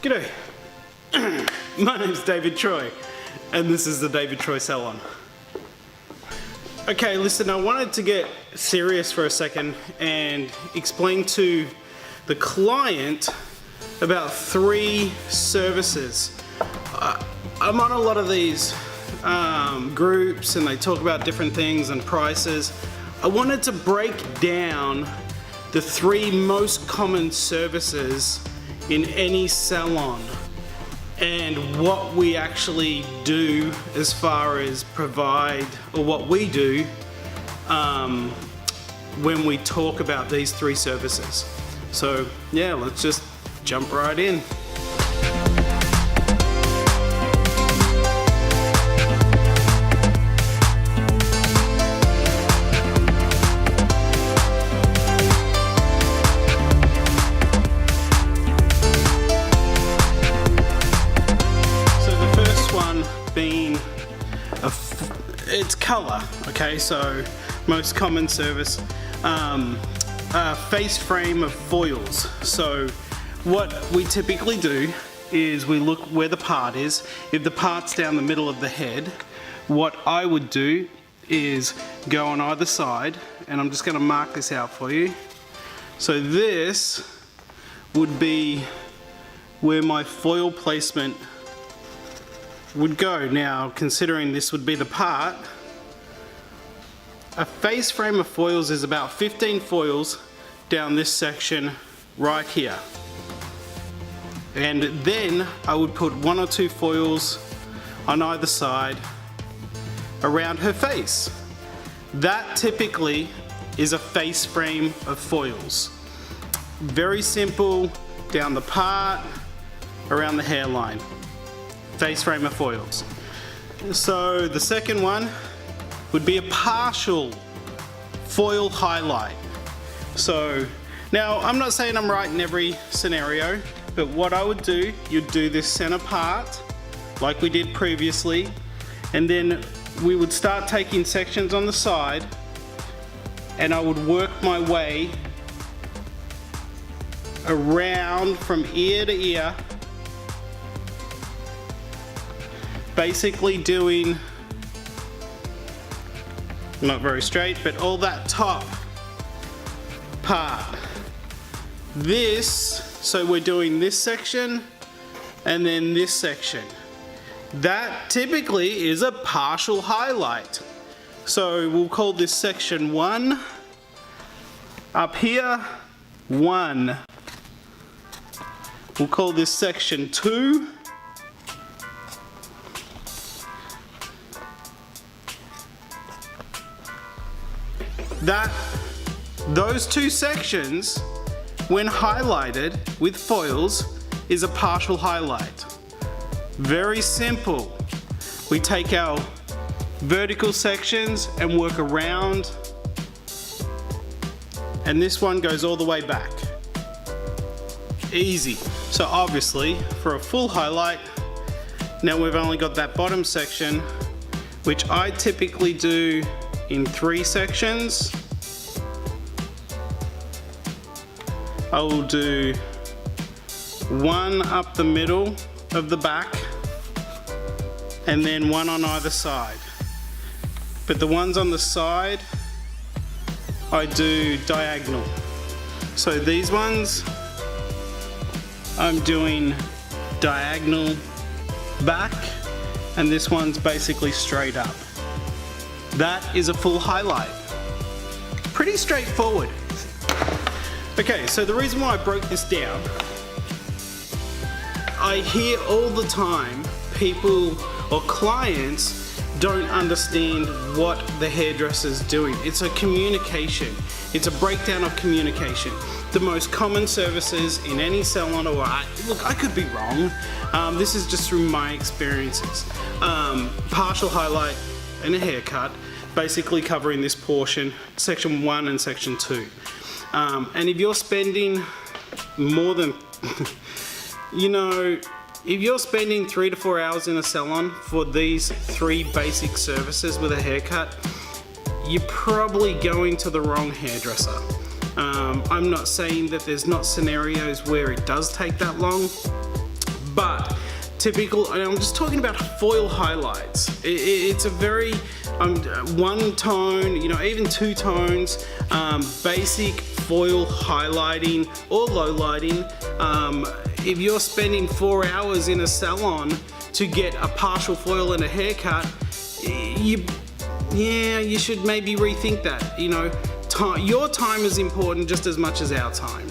G'day, my name's David Troy and this is the David Troy Salon. Okay, listen, I wanted to get serious for a second and explain to the client about 3 services. I'm on a lot of these groups and they talk about different things and prices. I wanted to break down the 3 most common services in any salon and what we actually do as far as provide, or what we do when we talk about these 3 services. So yeah, let's just jump right in. Being it's color. Okay, so most common service, face frame of foils. So what we typically do is we look where the part is. If the part's down the middle of the head, what I would do is go on either side, and I'm just going to mark this out for you. So this would be where my foil placement would go. Now, considering this would be the part, a face frame of foils is about 15 foils down this section right here. And then I would put 1 or 2 foils on either side around her face. That typically is a face frame of foils. Very simple, down the part, around the hairline. Face frame of foils. So the second one would be a partial foil highlight. So now I'm not saying I'm right in every scenario, but what I would do, you'd do this center part like we did previously, and then we would start taking sections on the side and I would work my way around from ear to ear, basically doing, not very straight, but all that top part. This, so we're doing this section and then this section. That typically is a partial highlight. So we'll call this section 1. Up here, 1. We'll call this section 2. Those 2 sections, when highlighted with foils, is a partial highlight. Very simple. We take our vertical sections and work around, and this one goes all the way back. Easy. So obviously, for a full highlight, now we've only got that bottom section, which I typically do in 3 sections. I will do 1 up the middle of the back and then 1 on either side. But the ones on the side, I do diagonal. So these ones, I'm doing diagonal back, and this one's basically straight up. That is a full highlight. Pretty straightforward. Okay, so the reason why I broke this down, I hear all the time people or clients don't understand what the hairdresser's doing. It's a communication. It's a breakdown of communication. The most common services in any salon, or look, I could be wrong. This is just through my experiences. Partial highlight and a haircut, basically covering this portion, section 1 and section 2. And if you're spending more than, you know, if you're spending 3 to 4 hours in a salon for these 3 basic services with a haircut, you're probably going to the wrong hairdresser. I'm not saying that there's not scenarios where it does take that long, But typical, and I'm just talking about foil highlights. It's a very one tone, you know, even two tones, basic foil highlighting or low lighting. If you're spending 4 hours in a salon to get a partial foil and a haircut, you should maybe rethink that. You know, your time is important just as much as our time.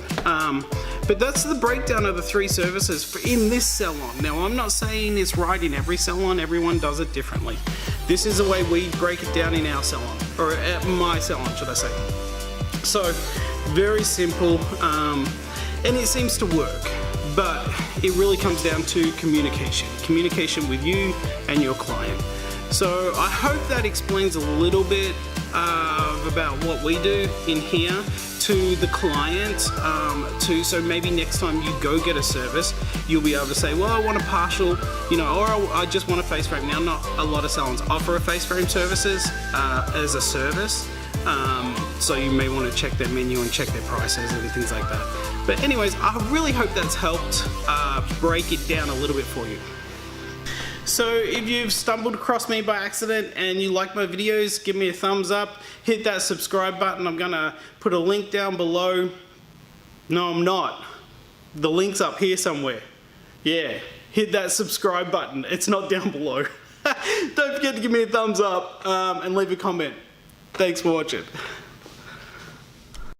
But that's the breakdown of the 3 services in this salon. Now, I'm not saying it's right in every salon, everyone does it differently. This is the way we break it down in our salon, or at my salon, should I say. So, very simple, and it seems to work, but it really comes down to communication with you and your client. So, I hope that explains a little bit about what we do in here to the client, so maybe next time you go get a service, you'll be able to say, well, I want a partial, you know, or I just want a face frame. Now, not a lot of salons offer a face frame services as a service, so you may want to check their menu and check their prices and things like that. But anyways, I really hope that's helped break it down a little bit for you. So if you've stumbled across me by accident and you like my videos, give me a thumbs up, hit that subscribe button. I'm gonna put a link down below. No, I'm not. The link's up here somewhere. Yeah, hit that subscribe button. It's not down below. Don't forget to give me a thumbs up and leave a comment. Thanks for watching.